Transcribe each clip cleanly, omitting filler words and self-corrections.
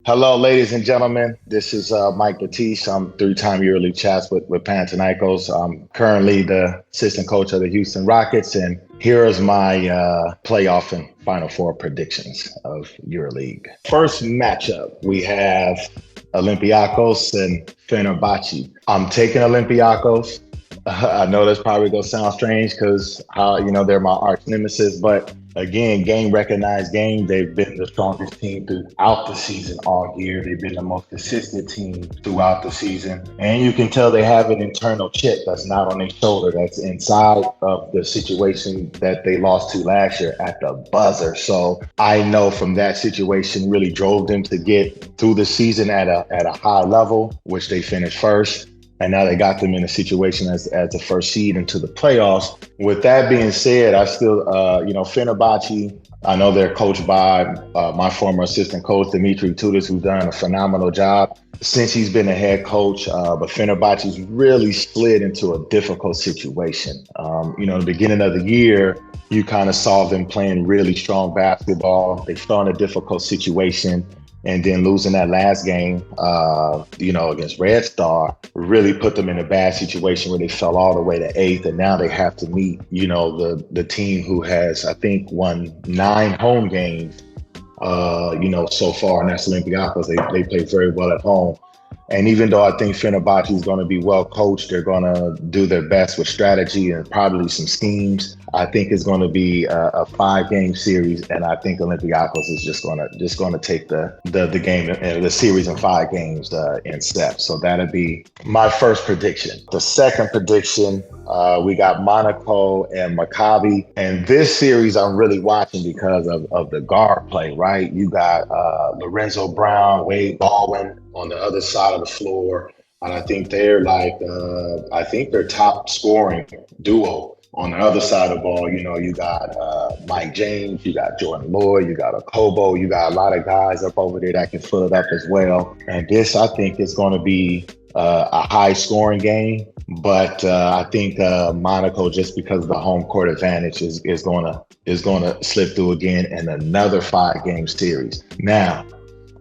Hello, ladies and gentlemen. This is Mike Batiste. I'm three-time EuroLeague champs with Panathinaikos. I'm currently the assistant coach of the Houston Rockets, and here is my playoff and Final Four predictions of EuroLeague. First matchup, we have Olympiacos and Fenerbahce. I'm taking Olympiacos. I know that's probably gonna sound strange because they're my arch nemesis, but again, game recognized game. They've been the strongest team throughout the season all year. They've been the most consistent team throughout the season, and you can tell they have an internal chip that's not on their shoulder, that's inside of the situation that they lost to last year at the buzzer. So I know from that situation really drove them to get through the season at a high level, which they finished first. And now they got them in a situation as the first seed into the playoffs. With that being said, I still, Fenerbahce, I know they're coached by my former assistant coach, Dimitri Tudis, who's done a phenomenal job since he's been a head coach. But Fenerbahce's really slid into a difficult situation. The beginning of the year, you kind of saw them playing really strong basketball. They fell in a difficult situation. And then losing that last game, against Red Star really put them in a bad situation where they fell all the way to 8th. And now they have to meet, the team who has, I think, won 9 home games, so far. And that's Olympiacos. They play very well at home. And even though I think Fenerbahce is going to be well coached, they're going to do their best with strategy and probably some schemes. I think it's going to be a 5-game series, and I think Olympiacos is just going to take the game, the series in 5 games in steps. So that'll be my first prediction. The second prediction, we got Monaco and Maccabi, and this series I'm really watching because of the guard play. Right, you got Lorenzo Brown, Wade Baldwin on the other side of the floor, and I think they're their top scoring duo. On the other side of the ball, you got Mike James, you got Jordan Lloyd, you got Okobo, you got a lot of guys up over there that can fill it up as well. And this, I think, is going to be a high-scoring game. But I think Monaco, just because of the home court advantage, is going to slip through again in another 5-game series. Now,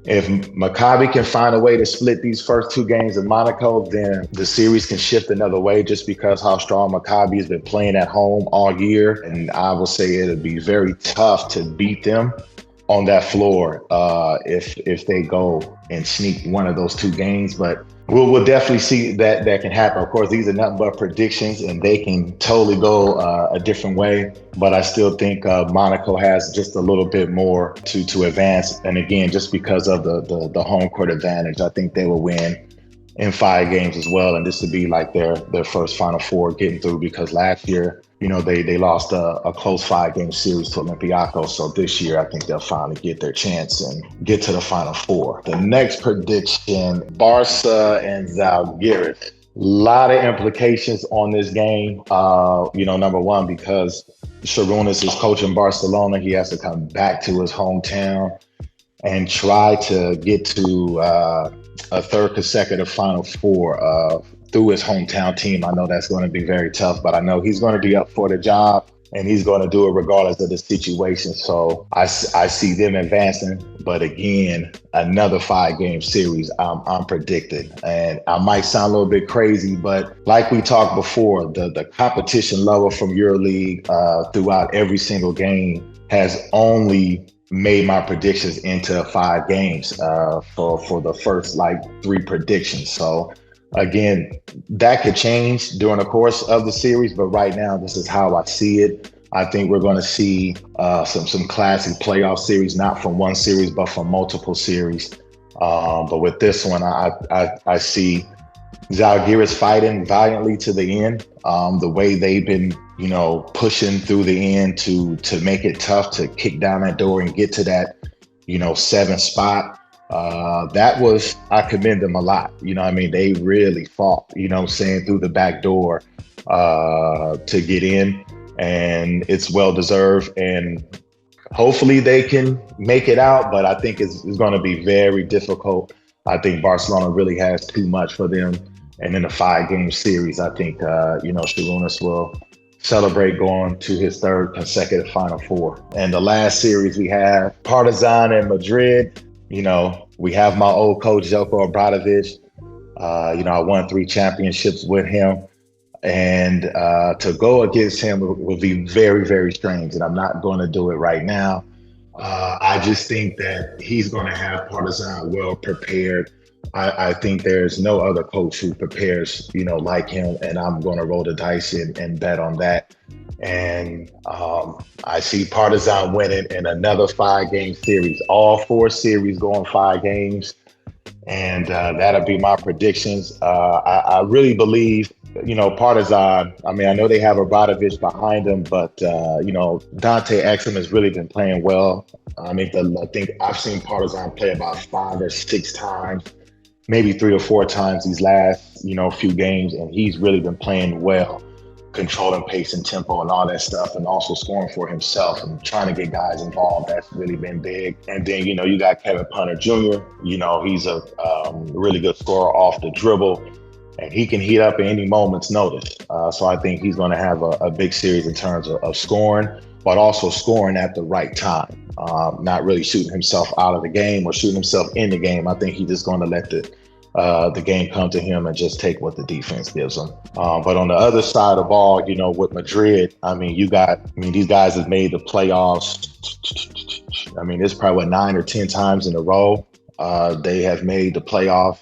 if Maccabi can find a way to split these first 2 games in Monaco, then the series can shift another way just because how strong Maccabi has been playing at home all year. And I will say it'll be very tough to beat them on that floor if they go and sneak one of those 2 games. But we'll definitely see that can happen. Of course, these are nothing but predictions, and they can totally go a different way. But I still think Monaco has just a little bit more to advance. And again, just because of the home court advantage, I think they will win in 5 games as well. And this would be like their first Final Four getting through, because last year, they lost a close 5-game series to Olympiacos. So this year, I think they'll finally get their chance and get to the Final Four. The next prediction, Barca and Zalgiris. A lot of implications on this game. Number one, because Sharunas is coaching Barcelona. He has to come back to his hometown and try to get to a third consecutive Final Four through his hometown team. I know that's going to be very tough, but I know he's going to be up for the job, and he's going to do it regardless of the situation. So I see them advancing. But again, another 5-game series I'm predicting. And I might sound a little bit crazy, but like we talked before, the competition level from EuroLeague throughout every single game has only made my predictions into 5 games for the first 3 predictions. So again, that could change during the course of the series, but right now, this is how I see it. I think we're going to see some classic playoff series, not from one series, but from multiple series. But with this one, I see Zalgiris fighting valiantly to the end. The way they've been, pushing through the end to make it tough to kick down that door and get to that, 7th spot. I commend them a lot. They really fought, through the back door to get in, and it's well deserved. And hopefully they can make it out, but I think it's going to be very difficult. I think Barcelona really has too much for them. And in a 5-game series, I think, Sharunas will celebrate going to his 3rd consecutive Final Four. And the last series we have Partizan and Madrid. We have my old coach, Zelko Obradovic. I won 3 championships with him. And to go against him would be very, very strange. And I'm not going to do it right now. I just think that he's going to have Partizan well prepared. I think there's no other coach who prepares, like him. And I'm going to roll the dice and bet on that. And I see Partizan winning in another 5-game series. All 4 series going 5 games. And that'll be my predictions. I really believe, Partizan. I mean, I know they have Obradovic behind them, but Dante Exum has really been playing well. I think I've seen Partizan play about 5 or 6 times, maybe 3 or 4 times these last few games, and he's really been playing well, controlling pace and tempo and all that stuff, and also scoring for himself and trying to get guys involved. That's really been big. And then, you got Kevin Punter Jr. He's a really good scorer off the dribble, and he can heat up at any moment's notice. So I think he's going to have a big series in terms of scoring, but also scoring at the right time. Not really shooting himself out of the game or shooting himself in the game. I think he's just going to let the game come to him and just take what the defense gives him. But on the other side of the ball, with Madrid, these guys have made the playoffs. It's probably 9 or 10 times in a row. They have made the playoff.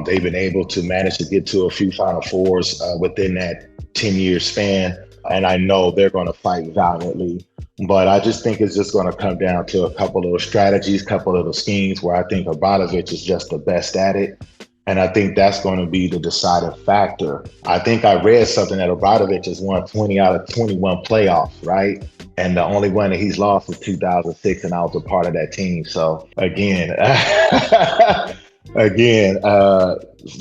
They've been able to manage to get to a few Final Fours within that 10-year span. And I know they're going to fight valiantly. But I just think it's just going to come down to a couple of strategies, couple of the schemes where I think Obradovic is just the best at it. And I think that's going to be the deciding factor. I think I read something that Obradovic has won 20 out of 21 playoffs, right? And the only one that he's lost is 2006, and I was a part of that team. So again,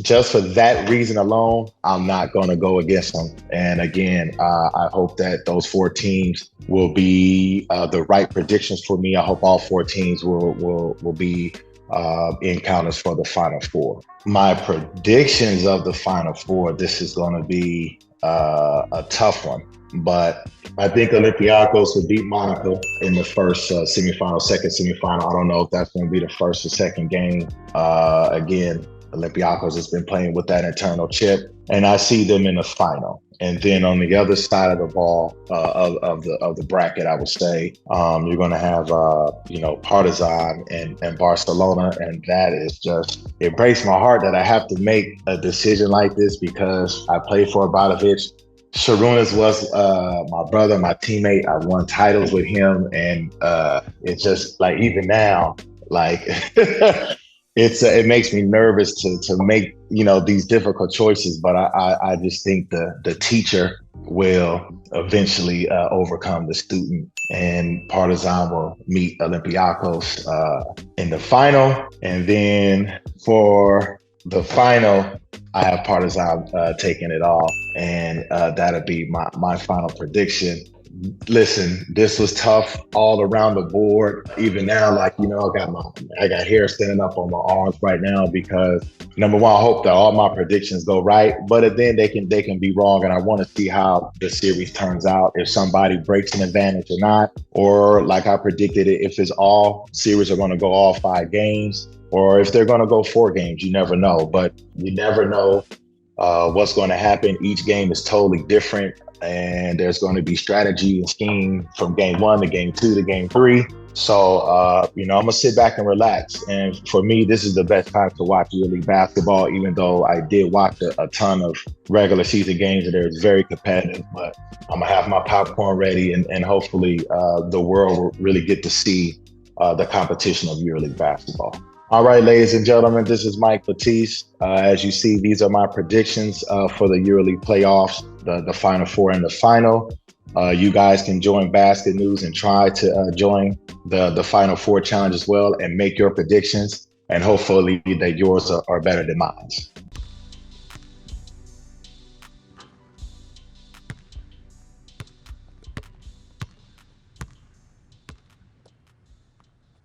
just for that reason alone, I'm not going to go against them. And again, I hope that those 4 teams will be the right predictions for me. I hope all 4 teams will be encounters for the Final Four. My predictions of the Final Four, this is going to be a tough one, but I think Olympiacos will beat Monaco in the first second semifinal. I don't know if that's going to be the first or second game. Again, Olympiacos has been playing with that internal chip, and I see them in the final. And then on the other side of the ball of the bracket, I would say you're going to have Partizan and Barcelona, and that is just, it breaks my heart that I have to make a decision like this because I played for Obradovic. Sharunas was my brother, my teammate. I won titles with him, and it's just like even now, like it makes me nervous to make these difficult choices. But I just think the teacher will eventually overcome the student, and Partizan will meet Olympiacos in the final. And then for the final, I have Partizan taking it all, and that'll be my final prediction. Listen, this was tough all around the board. Even now, I got hair standing up on my arms right now because number one, I hope that all my predictions go right, but then they can be wrong, and I want to see how the series turns out. If somebody breaks an advantage or not, or like I predicted it, if it's all series are going to go all 5 games, or if they're going to go 4 games, you never know. But you never know what's going to happen. Each game is totally different. And there's going to be strategy and scheme from game 1 to game 2 to game 3. So, I'm going to sit back and relax. And for me, this is the best time to watch EuroLeague basketball, even though I did watch a ton of regular season games and they're very competitive. But I'm going to have my popcorn ready, and hopefully the world will really get to see the competition of EuroLeague basketball. All right, ladies and gentlemen, this is Mike Batiste. As you see, these are my predictions for the EuroLeague playoffs, the Final Four and the final. You guys can join BasketNews and try to join the Final Four challenge as well and make your predictions. And hopefully that yours are better than mine.